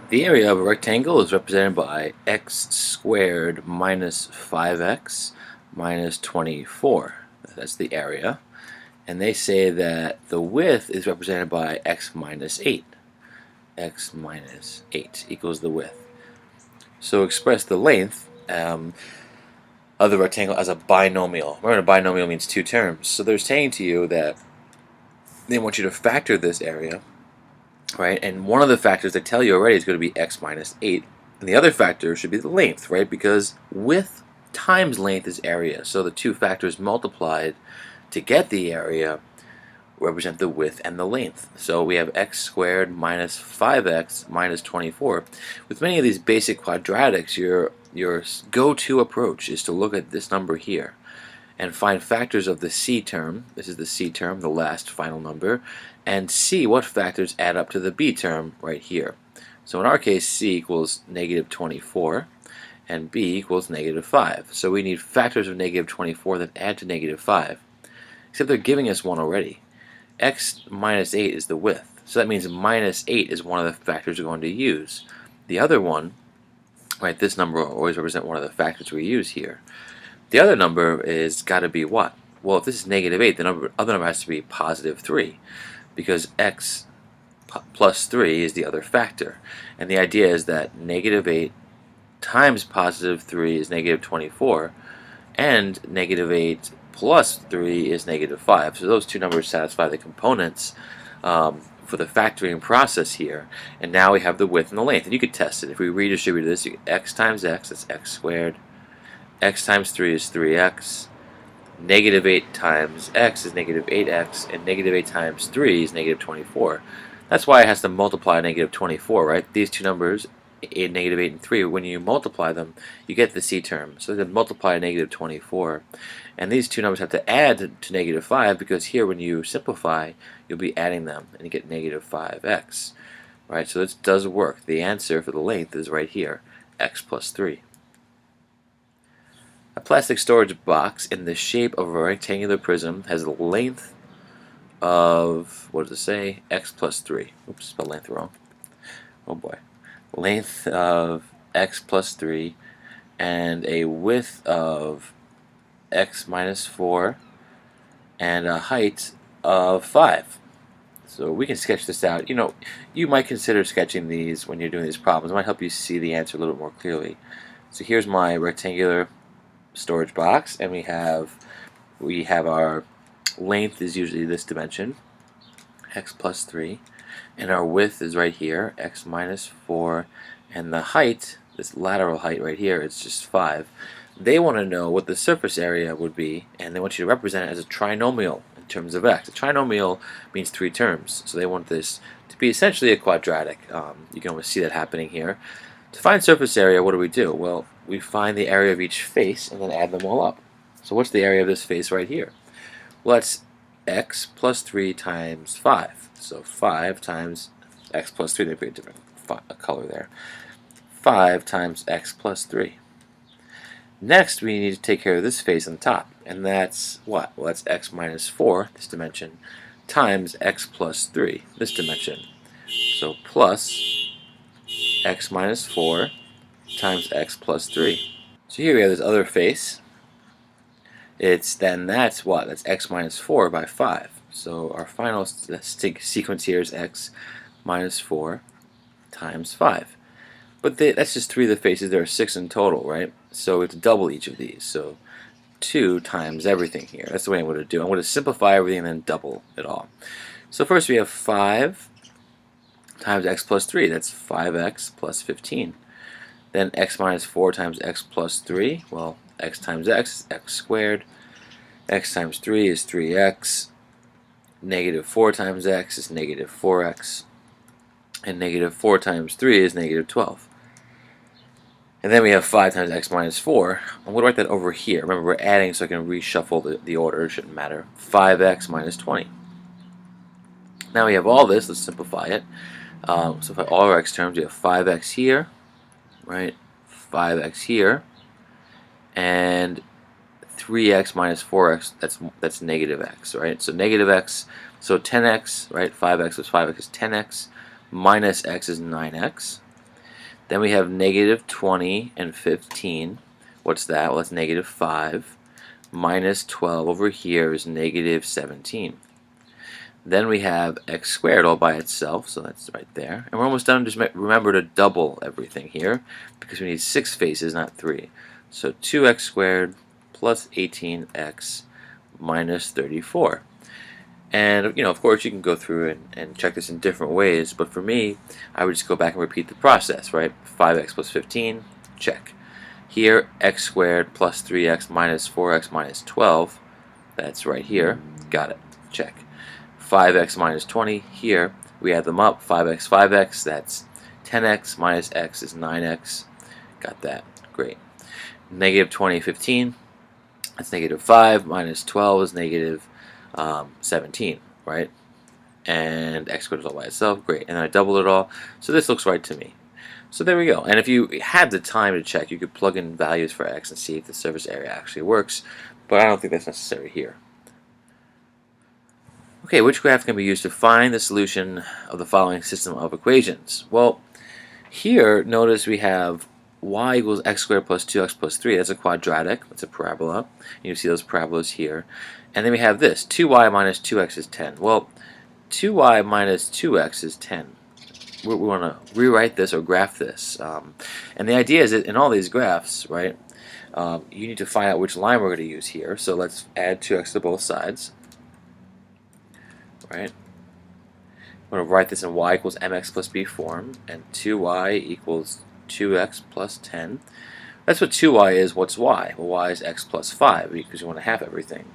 The area of a rectangle is represented by x squared minus 5x minus 24. That's the area. And they say that the width is represented by x minus 8. X minus 8 equals the width. So express the length of the rectangle as a binomial. Remember, a binomial means two terms. So they're saying to you that they want you to factor this area, right? And one of the factors they tell you already is going to be x minus 8. And the other factor should be the length, right? Because width times length is area. So the two factors multiplied to get the area represent the width and the length. So we have x squared minus 5x minus 24. With many of these basic quadratics, your go-to approach is to look at this number here and find factors of the c term. This is the c term, the last final number, and see what factors add up to the b term right here. So in our case, c equals negative 24 and b equals negative 5. So we need factors of negative 24 that add to negative 5, except they're giving us one already. X minus 8 is the width, so that means minus 8 is one of the factors we're going to use. The other one, right, this number will always represent one of the factors we use here. The other number is got to be what? Well, if this is negative 8, the other number has to be positive 3, because x plus 3 is the other factor. And the idea is that negative 8 times positive 3 is negative 24, and negative 8 plus 3 is negative 5. So those two numbers satisfy the components for the factoring process here. And now we have the width and the length. And you could test it. If we redistribute this, x times x, that's x squared. X times 3 is 3x. Negative 8 times x is negative 8x. And negative 8 times 3 is negative 24. That's why it has to multiply negative 24, right? These two numbers, negative 8 and 3, when you multiply them, you get the c term. So they multiply negative 24. And these two numbers have to add to negative 5, because here when you simplify, you'll be adding them, and you get negative 5x. Right, so this does work. The answer for the length is right here, x plus 3. A plastic storage box in the shape of a rectangular prism has a length of, what does it say? X plus 3. Oops, spelled length wrong. Oh boy. Length of x plus 3 and a width of x minus 4 and a height of 5. So we can sketch this out. You might consider sketching these when you're doing these problems. It might help you see the answer a little bit more clearly. So here's my rectangular storage box, and we have our length is usually this dimension, x plus 3, and our width is right here, x minus 4, and the height, this lateral height right here, it's just 5. They want to know what the surface area would be, and they want you to represent it as a trinomial in terms of x. A trinomial means 3 terms, so they want this to be essentially a quadratic. You can almost see that happening here. To find surface area, what do? Well, we find the area of each face and then add them all up. So what's the area of this face right here? Well, that's x plus 3 times 5. So 5 times x plus 3, there'd be a different color there. 5 times x plus 3. Next, we need to take care of this face on the top, and that's what? Well, that's x minus 4, this dimension, times x plus 3, this dimension. So plus x minus 4 times x plus 3. So here we have this other face. That's what? That's x minus 4 by 5. So our final sequence here is x minus 4 times 5. But that's just 3 of the faces. There are 6 in total, right? So we have to double each of these. So 2 times everything here. That's the way I'm going to do. I'm going to simplify everything and then double it all. So first we have 5 times x plus 3. That's 5x plus 15. Then x minus 4 times x plus 3. Well, x times x is x squared. X times 3 is 3x. Negative 4 times x is negative 4x. And negative 4 times 3 is negative 12. And then we have 5 times x minus 4. I'm going to write that over here. Remember, we're adding, so I can reshuffle the order. It shouldn't matter. 5x minus 20. Now we have all this. Let's simplify it. Simplify all our x terms. We have 5x here, right? 5x here. And 3x minus 4x, that's negative x, right? So negative x, so 10x, right? 5x plus 5x is 10x. Minus x is 9x. Then we have negative 20 and 15. What's that? Well, that's negative 5. Minus 12 over here is negative 17. Then we have x squared all by itself, so that's right there. And we're almost done. Just remember to double everything here because we need 6 faces, not 3. So 2x squared plus 18x minus 34. And, of course, you can go through and check this in different ways, but for me, I would just go back and repeat the process, right? 5x plus 15, check. Here, x squared plus 3x minus 4x minus 12, that's right here, got it, check. 5x minus 20, here, we add them up, 5x, 5x, that's 10x minus x is 9x, got that, great. Negative 20, 15, that's negative 5 minus 12 is negative 17, right? And x squared is all by itself, great. And then I doubled it all, so this looks right to me. So there we go. And if you had the time to check, you could plug in values for x and see if the surface area actually works, but I don't think that's necessary here. Okay, which graph can be used to find the solution of the following system of equations? Well, here, notice we have y equals x squared plus 2x plus 3. That's a quadratic. That's a parabola. You see those parabolas here. And then we have this. 2y minus 2x is 10. Well, 2y minus 2x is 10. We want to rewrite this or graph this. And the idea is that in all these graphs, right, you need to find out which line we're going to use here. So let's add 2x to both sides. Right? I'm going to write this in y equals mx plus b form, and 2y equals 2x plus 10. That's what 2y is. What's y? Well, y is x plus 5 because you want to half everything.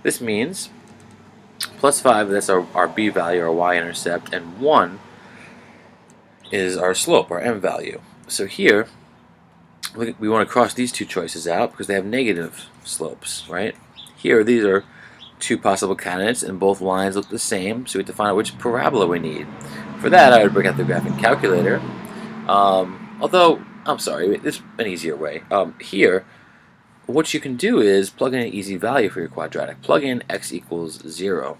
This means plus 5, that's our b value, our y-intercept, and 1 is our slope, our m value. So here, we want to cross these two choices out because they have negative slopes, right? Here, these are two possible candidates, and both lines look the same, so we have to find out which parabola we need. For that, I would bring out the graphing calculator. Although, I'm sorry, this is an easier way. Here, what you can do is plug in an easy value for your quadratic. Plug in x equals 0,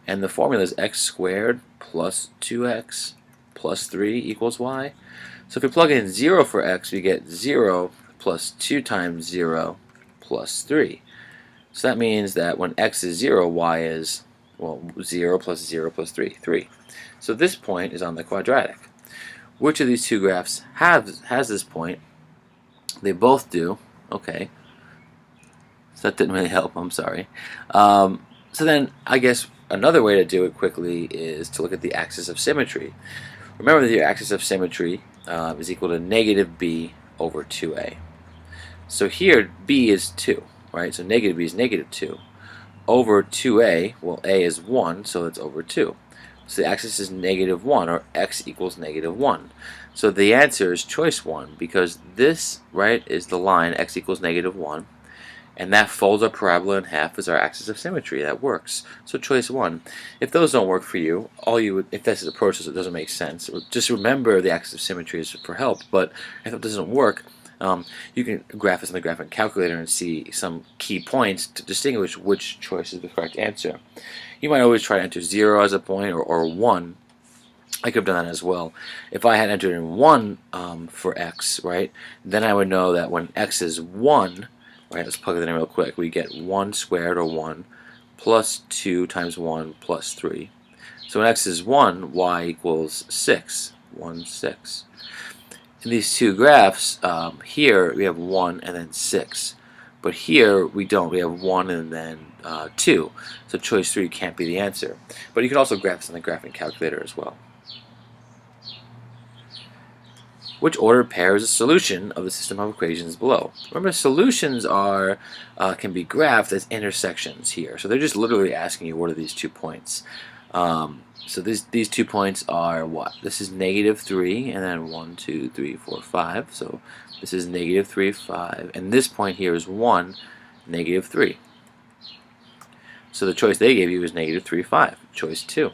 and the formula is x squared plus 2x plus 3 equals y. So if we plug in 0 for x, we get 0 plus 2 times 0 plus 3. So that means that when x is 0, y is, well, 0 plus 0 plus 3, 3. So this point is on the quadratic. Which of these two graphs has this point? They both do. Okay. So that didn't really help, I'm sorry. So then I guess another way to do it quickly is to look at the axis of symmetry. Remember that your axis of symmetry is equal to negative b over 2a. So here b is 2. Right, so negative b is negative 2 over 2a. Well, a is 1, so it's over 2. So the axis is negative 1, or x equals negative 1. So the answer is choice 1, because this, right, is the line x equals negative 1, and that folds our parabola in half as our axis of symmetry. That works. So choice 1. If those don't work for you, if this is a process that doesn't make sense, just remember the axis of symmetry is for help. But if it doesn't work, you can graph this on the graphing calculator and see some key points to distinguish which choice is the correct answer. You might always try to enter 0 as a point, or 1. I could have done that as well. If I had entered in 1 for x, right, then I would know that when x is 1, right, let's plug that in real quick, we get 1 squared, or 1, plus 2 times 1 plus 3. So when x is 1, y equals 6, 1, 6. In these two graphs, here we have 1 and then 6. But here we don't. We have 1 and then 2. So choice 3 can't be the answer. But you can also graph this on the graphing calculator as well. Which order pairs a solution of the system of equations below? Remember, solutions can be graphed as intersections here. So they're just literally asking you what are these 2 points. So these 2 points are what? This is negative 3, and then 1, 2, 3, 4, 5. So this is negative 3, 5. And this point here is 1, negative 3. So the choice they gave you is negative 3, 5. Choice 2.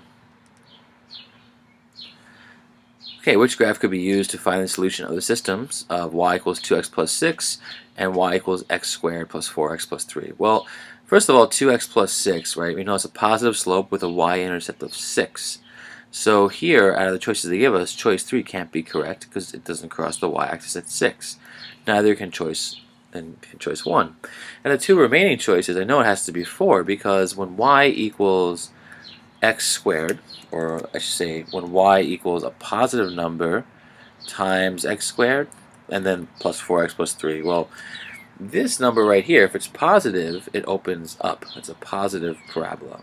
Okay, which graph could be used to find the solution of the systems of y equals 2x plus 6 and y equals x squared plus 4x plus 3? Well, first of all, 2x plus 6, right? We know it's a positive slope with a y-intercept of 6. So here, out of the choices they give us, choice 3 can't be correct because it doesn't cross the y-axis at 6. Neither can choice 1. And the two remaining choices, I know it has to be 4 because when y equals x squared, or I should say when y equals a positive number times x squared, and then plus 4x plus 3, well, this number right here, if it's positive, it opens up. It's a positive parabola.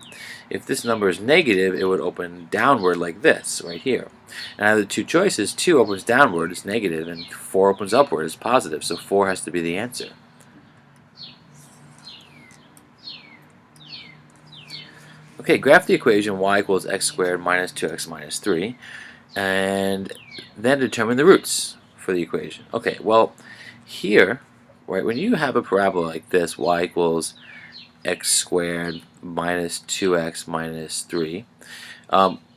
If this number is negative, it would open downward like this, right here. And out of the two choices, 2 opens downward, it's negative, and 4 opens upward, it's positive. So 4 has to be the answer. Okay, graph the equation y equals x squared minus 2x minus 3, and then determine the roots for the equation. Okay, well, here, right, when you have a parabola like this, y equals x squared minus 2x minus 3,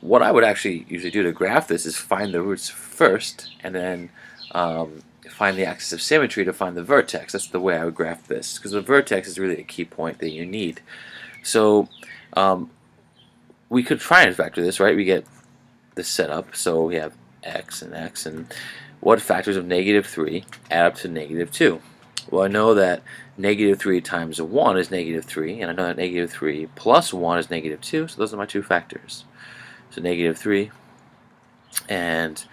what I would actually usually do to graph this is find the roots first, and then find the axis of symmetry to find the vertex. That's the way I would graph this, because the vertex is really a key point that you need. So we could try and factor this, right? We get this set up, so we have x, and what factors of negative 3 add up to negative 2? Well, I know that negative 3 times 1 is negative 3, and I know that negative 3 plus 1 is negative 2, so those are my two factors. So negative 3 and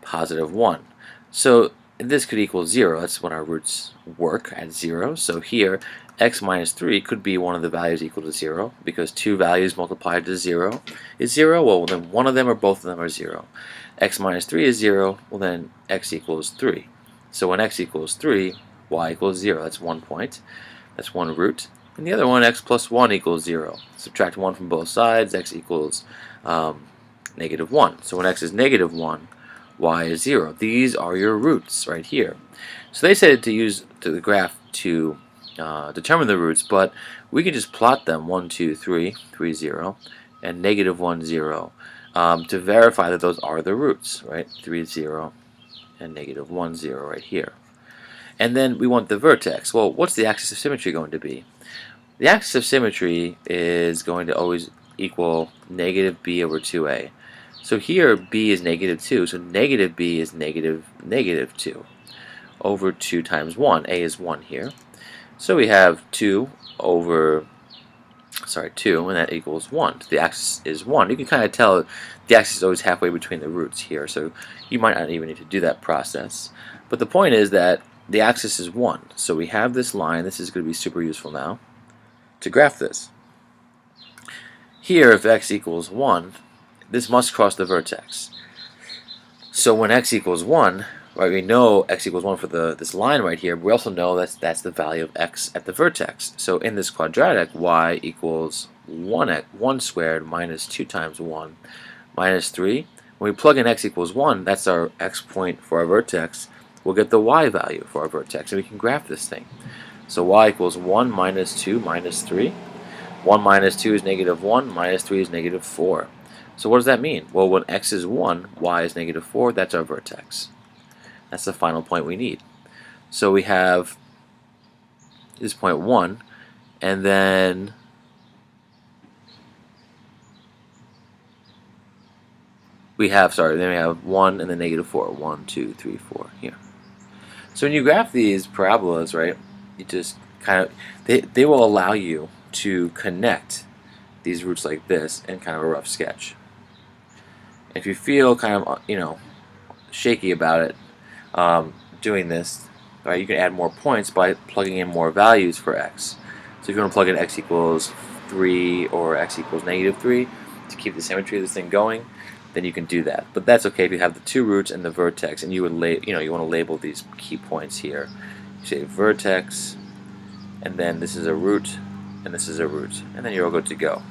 positive 1. So this could equal 0. That's when our roots work at 0. So here, x minus 3 could be one of the values equal to 0, because two values multiplied to 0 is 0. Well, then one of them or both of them are 0. X minus 3 is 0. Well, then x equals 3. So when x equals 3, y equals 0. That's 1 point. That's one root. And the other one, x plus 1 equals 0. Subtract 1 from both sides, x equals negative 1. So when x is negative 1, y is 0. These are your roots right here. So they said to use the graph to determine the roots, but we can just plot them 1, 2, 3, 3, 0, and negative 1, 0 to verify that those are the roots, right? 3, 0, and negative 1, 0 right here. And then we want the vertex. Well, what's the axis of symmetry going to be? The axis of symmetry is going to always equal negative b over 2a. So here b is negative 2, so negative b is negative 2 over 2 times 1. A is 1 here. So we have 2 over, 2, and that equals 1. So the axis is 1. You can kind of tell the axis is always halfway between the roots here, so you might not even need to do that process. But the point is that the axis is 1. So we have this line. This is going to be super useful now to graph this. Here, if x equals 1, this must cross the vertex. So when x equals 1, right, we know x equals 1 for this line right here, but we also know that's the value of x at the vertex. So in this quadratic, y equals 1 squared minus 2 times 1 minus 3. When we plug in x equals 1, that's our x point for our vertex. We'll get the y value for our vertex, and we can graph this thing. So y equals 1 minus 2 minus 3. 1 minus 2 is negative 1, minus 3 is negative 4. So what does that mean? Well, when x is 1, y is negative 4, that's our vertex. That's the final point we need. So we have this point 1, and then we have 1 and then negative 4. 1, 2, 3, 4 here. So when you graph these parabolas, right, you just kind of, they will allow you to connect these roots like this in kind of a rough sketch. If you feel kind of, shaky about it, doing this, right, you can add more points by plugging in more values for x. So if you want to plug in x equals 3 or x equals negative 3 to keep the symmetry of this thing going, then you can do that. But that's okay if you have the two roots and the vertex, and you would you want to label these key points here. You say vertex, and then this is a root, and this is a root, and then you're all good to go.